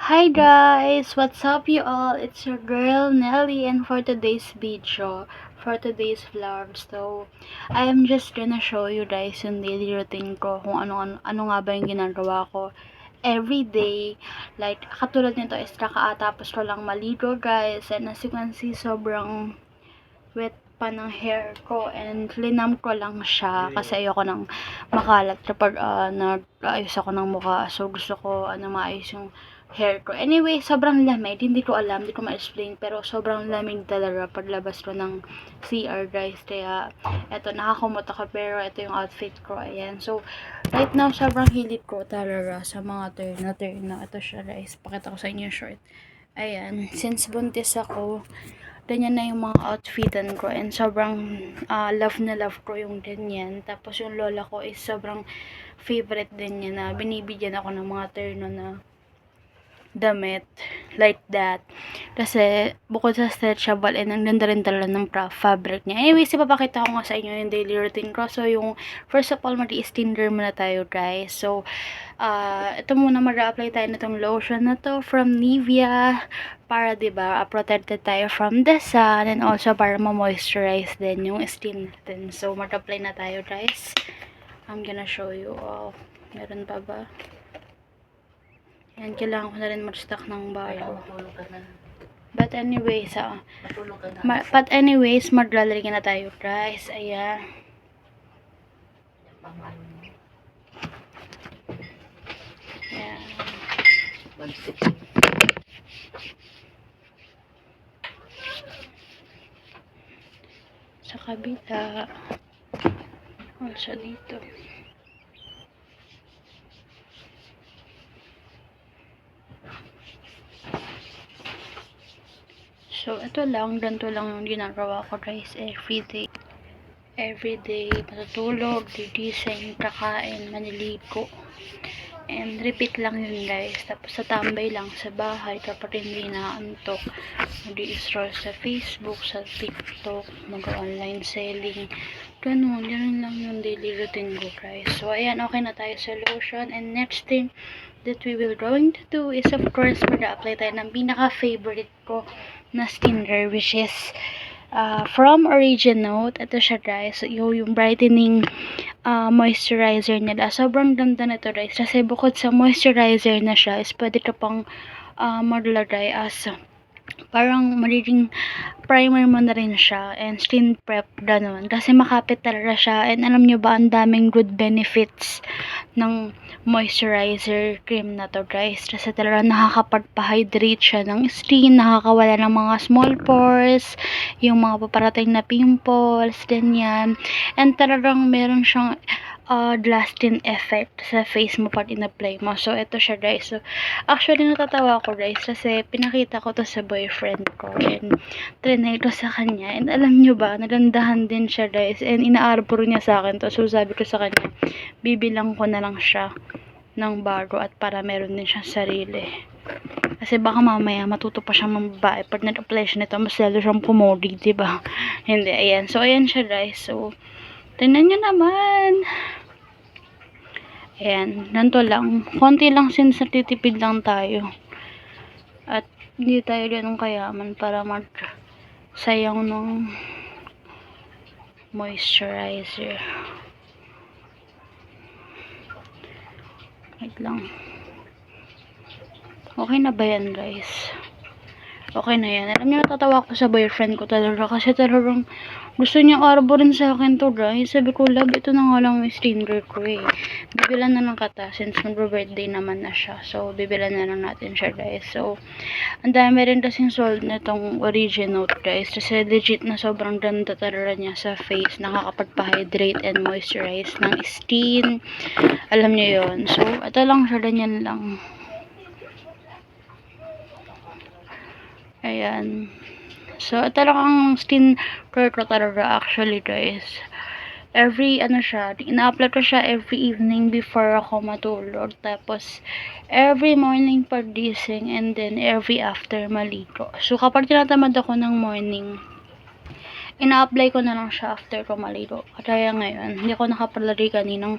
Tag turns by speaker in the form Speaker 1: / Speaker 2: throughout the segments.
Speaker 1: Hi guys! What's up you all? It's your girl Nelly, and for today's video, for today's vlog, so I am just gonna show you guys yung daily routine ko, kung ano nga ba yung ginagawa ko every day. Like, katulad nito is kakatapos ko lang maligo guys, and as you can see, sobrang wet pa ng hair ko, and linam ko lang siya kasi ayoko nang makalat kapag nag-ayos ako ng mukha. So gusto ko maayos yung hair ko. Anyway, sobrang lamig, hindi ko alam, hindi ko ma-explain, pero sobrang lamig talaga paglabas ko ng CR guys. Kaya eto, nakakumot ako, pero ito yung outfit ko. Ayan, so right now sobrang hilig ko talaga sa mga turn na. Ito siya guys, pakita ko sa inyo yung short. Ayan, since buntis ako, ganyan na yung mga outfitan ko, and sobrang love na love ko yung ganyan. Tapos yung lola ko is sobrang favorite din niya, na binibigyan ako ng mga terno na damit like that, kasi bukod sa stretchable, and ang ganda rin talaga ng fabric niya. Anyways, ipapakita ko nga sa inyo yung daily routine ko. So yung first of all, mag-i-skincare muna tayo guys. So ito muna, mag-apply tayo nitong lotion na to from Nivea, para diba protected tayo from the sun, and also para ma-moisturize din yung skin natin. So mag-apply na tayo guys. I'm gonna show you. Meron pa ba? Yan, kailangan ko na rin mag-stock ng bago. But anyways, maglalagay na tayo guys. Ayan. Ayan. Sa kabila. Also dito. So, ito lang, ganito lang yung ginagawa ko guys everyday. Everyday, matutulog, gigising, kakain, maniligo. And repeat lang yun guys. Tapos sa tambay lang sa bahay kapag hindi naantok, mag-i-scroll sa Facebook, sa TikTok, mag-online selling. Ganun lang yung daily routine ko guys. So ayan, okay na tayo sa lotion. And next thing that we will going to do is, of course, mag-apply tayo ng pinaka-favorite ko na skincare, which is from Originote. Ito siya guys, yung brightening moisturizer nila. Sobrang ganda nito guys, kasi bukod sa moisturizer na siya, is pwede ka pang maglagay as parang magiging primer mo na rin siya, and skin prep, ganun. Kasi makapit talaga siya, and alam nyo ba, ang daming good benefits ng moisturizer cream na to guys. Kasi talaga nakakapagpa-hydrate siya ng skin, nakakawala ng mga small pores, yung mga paparating na pimples, ganyan. And talagang meron siyang lasting effect sa face mo pag in-apply mo. So ito siya guys. So actually natatawa ko guys, kasi pinakita ko to sa boyfriend ko, and trinay ko sa kanya, and alam nyo ba, nagandahan din siya guys, and inaarbor niya sa akin to. So sabi ko sa kanya, bibilang ko na lang siya ng bago, at para meron din siyang sarili, kasi baka mamaya matuto pa siya ng babae pag nag-apply siya nito, mas lalo siyang pumodi, diba? Hindi, ayan. So ayan siya guys. So tingnan nyo naman. Ayan, ganito lang. Konti lang, since natitipid lang tayo. At hindi tayo ganun kayaman para sayang ng moisturizer. Wait lang. Okay na ba yan guys? Okay na yan. Alam niyo, natatawa ko sa boyfriend ko talaga, kasi talagang gusto niya arborin sa akin to guys. Sabi ko, love, ito na nga lang yung skincare ko eh. Bibilan na lang kata, since mag-birthday naman na siya. So bibilan na lang natin siya guys. So ang dami rin kasing sold na itong Originote guys, kasi legit na sobrang ganda talaga niya sa face. Nakakapagpa-hydrate and moisturize ng skin. Alam niyo yon. So ito lang siya, ganyan lang. Ayan. So ito lang ang skin care ko talaga actually guys. Every ina-apply ko siya every evening before ako matulog, tapos every morning paggising, and then every after maligo. So kapag tinatamad ako ng morning, ina-apply ko na lang siya after ko maligo. Kaya ngayon, hindi ako nakapaglagay kaninang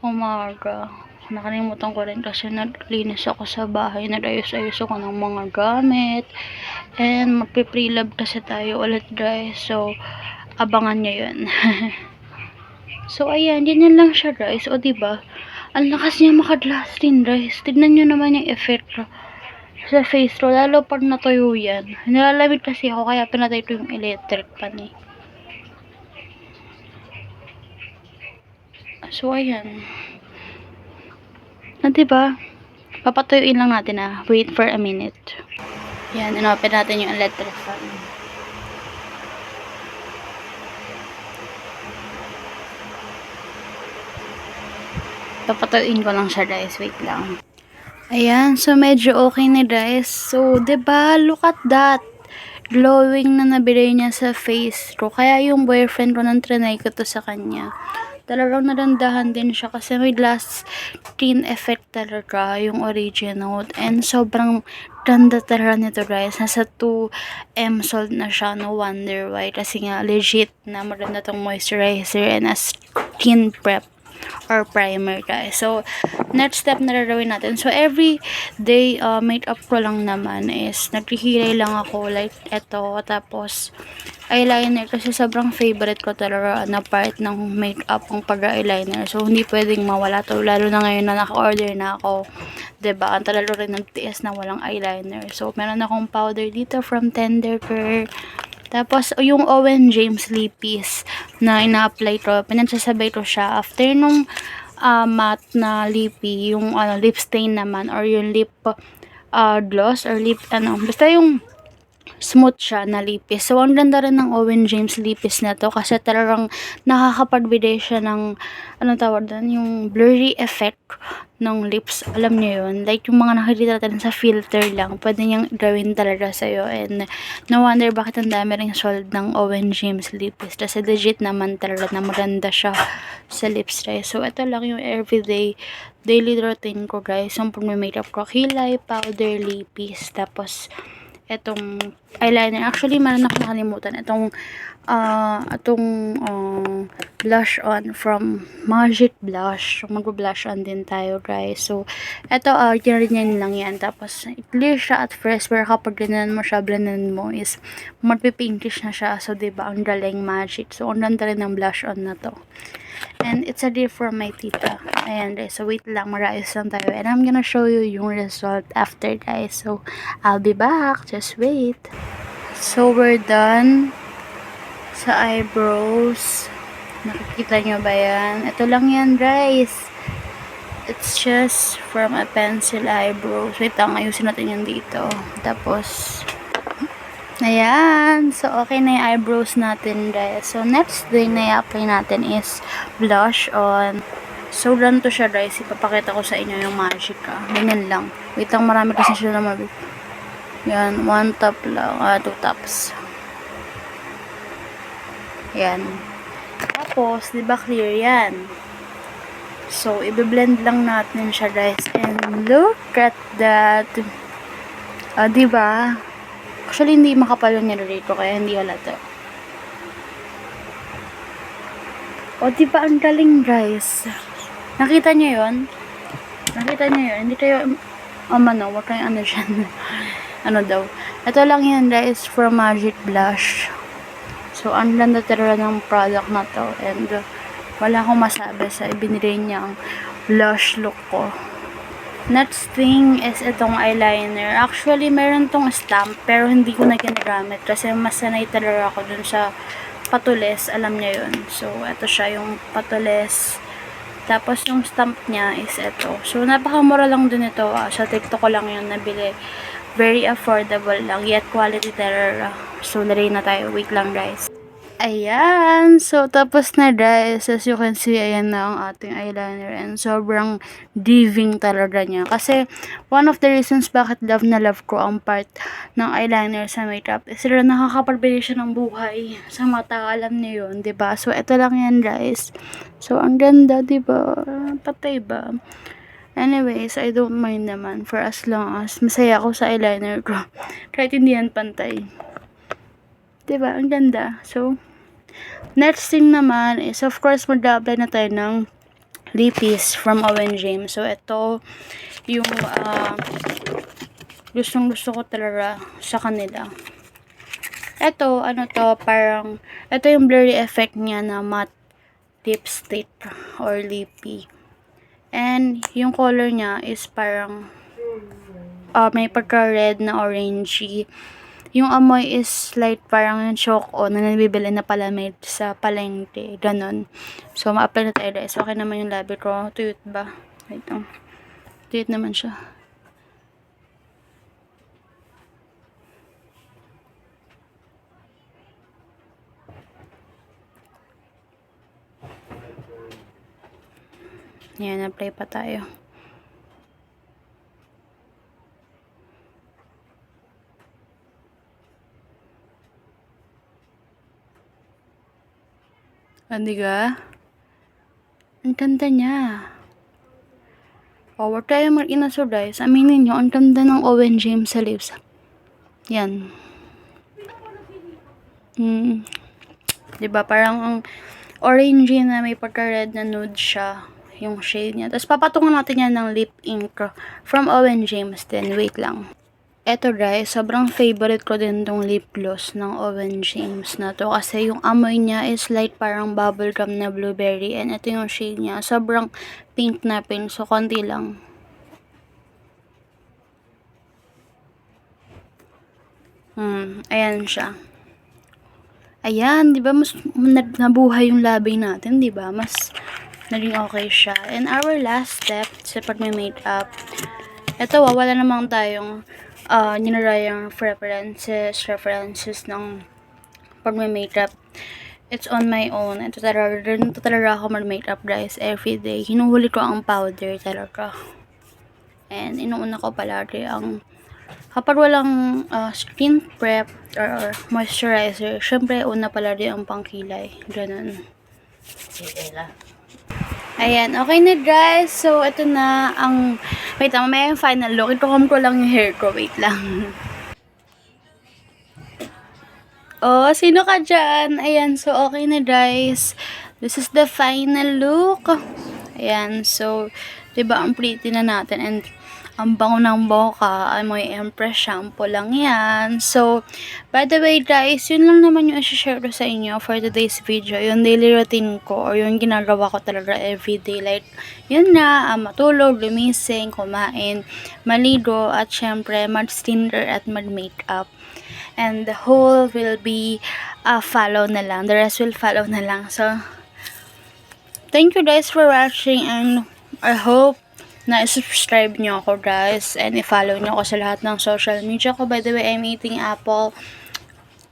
Speaker 1: umaga. nakalimutan ko rin kasi naglinis ako sa bahay, nag-ayos-ayos ako ng mga gamit, and magpe-pre-lab kasi tayo ulit guys, so abangan nyo yun. So ayan, ganyan lang siya guys, o diba, ang lakas niya makadlast din guys, tignan nyo naman yung effect sa face roll, lalo pag natuyo yan. Nilalamig kasi ako, kaya pinatay ko yung electric pan eh. So ayan, na diba, papatuyuin lang natin wait for a minute. Yan, inopen natin yung electric fan. Papatuyuin ko lang siya guys, wait lang. Ayan, so medyo okay na guys. So, 'di ba? Look at that. Glowing na nabili niya sa face ko. Kaya yung boyfriend ko nang trinay ko to sa kanya. Talagang nadandahan din siya kasi may glass skin effect talaga yung original. And sobrang ganda talaga nito guys. Nasa 2M sold na siya. No wonder why. Kasi nga legit na maganda tong moisturizer and a skin prep or primer guys. So, next step na gagawin natin. So, every day makeup ko lang naman is naghihilay lang ako like eto. Tapos, eyeliner kasi sobrang favorite ko talaga na part ng makeup ang pag-eyeliner. So, hindi pwedeng mawala to. Lalo na ngayon na naka-order na ako. 'Di ba? Ang talaga rin nagtiis na walang eyeliner. So, meron akong powder dito from Tender Care. Tapos, yung Owen James Lippies na ina-apply ko, pinagsasabay ko siya after nung matte na lippy, yung lip stain naman, or yung lip gloss, or lip, basta yung smooth siya na lipis. So, ang ganda rin ng Owen James lipis na to kasi talagang nakakapagbigay siya ng, anong tawag doon, yung blurry effect ng lips. Alam niyo yun? Like, yung mga nakikita natin sa filter lang, pwede niyang gawin talaga sa'yo. And, no wonder bakit ang dami rin sold ng Owen James lipis. Kasi legit naman talaga na maganda siya sa lips, guys. So, ito lang yung everyday daily routine ko, guys. Yung pag-makeup ko, kilay, powder, lipis, tapos etong eyeliner. Actually, meron ako nakalimutan. Itong blush on from Magic Blush. So, mag-blush on din tayo, guys. So, ito, ganyan lang yan. Tapos, clear siya at first. Pero kapag ganyan mo siya, blendan mo is magpipinkish na siya. So, diba, ang galing Magic. So, ang ganda rin ng blush on na to. And it's a gift from my tita. Ayan guys. So wait lang. Marayos lang tayo. And I'm gonna show you yung result after guys. So I'll be back. Just wait. So we're done sa eyebrows. Nakikita nyo ba yan? Ito lang yan guys. It's just from a pencil eyebrows. Wait lang. Ayusin natin yan dito. Tapos ayan. So, okay na yung eyebrows natin, guys. So, next thing na i-apply natin is blush on. So, ganito siya, guys. Ipapakita ko sa inyo yung Magic, Ganyan lang. Wait lang, marami kasi siya na mabit. Yan, one top lang. Two tops. Yan. Tapos, diba clear yan? So, i-blend lang natin siya, guys. And look at that. Diba? Actually, hindi makapal yung nilagay ko, kaya hindi halata. O, diba ang galing, guys? Nakita nyo yun? Nakita nyo yun? Hindi kayo, wag kayong dyan. Ano daw? Ito lang yan, guys, from Magic Blush. So, ang ganda talaga ng product na to. And, wala akong masabi sa ibinigay niyang blush look ko. Next thing is itong eyeliner. Actually, meron tong stamp, pero hindi ko na ginagamit kasi mas sanay talaga ako dun sa patulis. Alam niya yun. So, ito siya yung patulis. Tapos, yung stamp niya is ito. So, napakamura lang din ito. Sa TikTok ko lang yun nabili. Very affordable lang. Yet, quality talaga. So, lagay na tayo. Wait lang, guys. Ayan. So, tapos na guys. As you can see, ayan na ang ating eyeliner. And sobrang diving talaga niya. Kasi, one of the reasons bakit love na love ko ang part ng eyeliner sa makeup is na nakakapagbigay siya ng buhay sa mata. Alam niyo yun, diba? So, ito lang yan guys. So, ang ganda, diba? Patay ba? Anyways, I don't mind naman for as long as masaya ako sa eyeliner ko. Kahit hindi yan pantay. Diba? Ang ganda. So, next thing naman is, of course, mag-apply na tayo ng lippies from Owen James. So, ito yung gustong-gusto ko talaga sa kanila. Ito, ano to, parang, ito yung blurry effect niya na matte lipstick or lippy. And, yung color niya is parang, may pagka-red na orangey. Yung amoy is light parang yung choco na nabibili na palamig sa palengke. Ganon. So, ma-apply na tayo guys. Okay naman yung labi ko. Tuyot ba? Wait lang. Tuyot naman siya. Yan, apply pa tayo. Hindi ka? Ang ganda niya. Huwag tayo mag-inaso guys. Aminin nyo, ang ganda ng Owen James sa lips. Yan. Diba? Parang ang orangey na may pagka-red na nude siya. Yung shade niya. Tapos papatungan natin yan ng lip ink from Owen James din. Wait lang. Eto guys, sobrang favorite ko din tong lip gloss ng Owen James na to. Kasi yung amoy niya is light parang bubblegum na blueberry. And ito yung shade niya. Sobrang pink na pink. So, konti lang. Ayan siya. Ayan, di ba mas nabuhay yung labi natin, di ba? Mas naging okay siya. And our last step sa pag-makeup, ito, wala namang tayong ninarayang references ng pag-makeup. It's on my own. Ito talaga ako mag-makeup guys everyday. Hinuhuli ko ang powder talaga. And inuuna ko palagi ang kapag walang skin prep or moisturizer, syempre una palagi ang pangkilay. Ganun. Ayan, okay na guys. So, ito na ang, wait lang, may final look. Ito ko lang yung hair ko. Wait lang. Oh, sino ka dyan? Ayan, so okay na guys. This is the final look. Ayan, so, diba ang pretty na natin. And, ang bango ng boka, amoy Empress shampoo lang yan. So, by the way guys, yun lang naman yung i-share ko sa inyo for today's video. Yung daily routine ko or yung ginagawa ko talaga everyday. Like, yun na, matulog, lumising, kumain, maligo, at syempre, mag-skincare at mag-makeup. And the whole will be follow na lang. The rest will follow na lang. So, thank you guys for watching and I hope na subscribe nyo ako guys and i-follow nyo ako sa lahat ng social media ko. By the way, I'm eating apple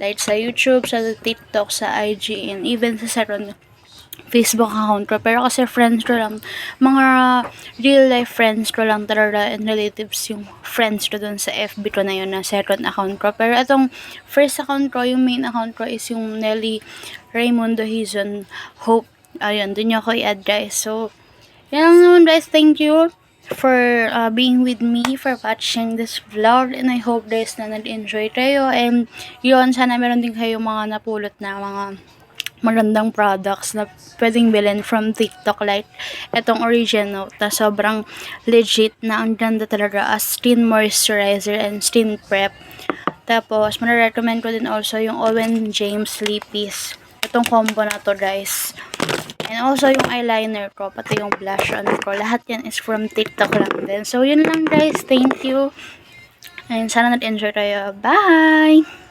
Speaker 1: like sa YouTube, sa TikTok, sa IG, and even sa second Facebook account ko. Pero kasi friends ko lang, mga real life friends ko lang talaga and relatives yung friends ko dun sa FB ko na yun na second account ko. Pero itong first account ko, yung main account ko is yung Nelly Raimundo Hizon Hope. Ayun, dun nyo ako i-add guys. So, yan lang naman guys. Thank you for being with me, for watching this vlog, and I hope guys na nag-enjoy kayo. And yun, sana meron din kayo mga napulot na mga magandang products na pwedeng bilhin from TikTok, like etong original na sobrang legit na ang ganda talaga as skin moisturizer and skin prep. Tapos manarecommend ko din also yung Owen James Lippies, itong combo na to guys. And also yung eyeliner ko, pati yung blush on ko, lahat yan is from TikTok lang din. So yun lang guys, thank you and sana nag-enjoy kayo. Bye!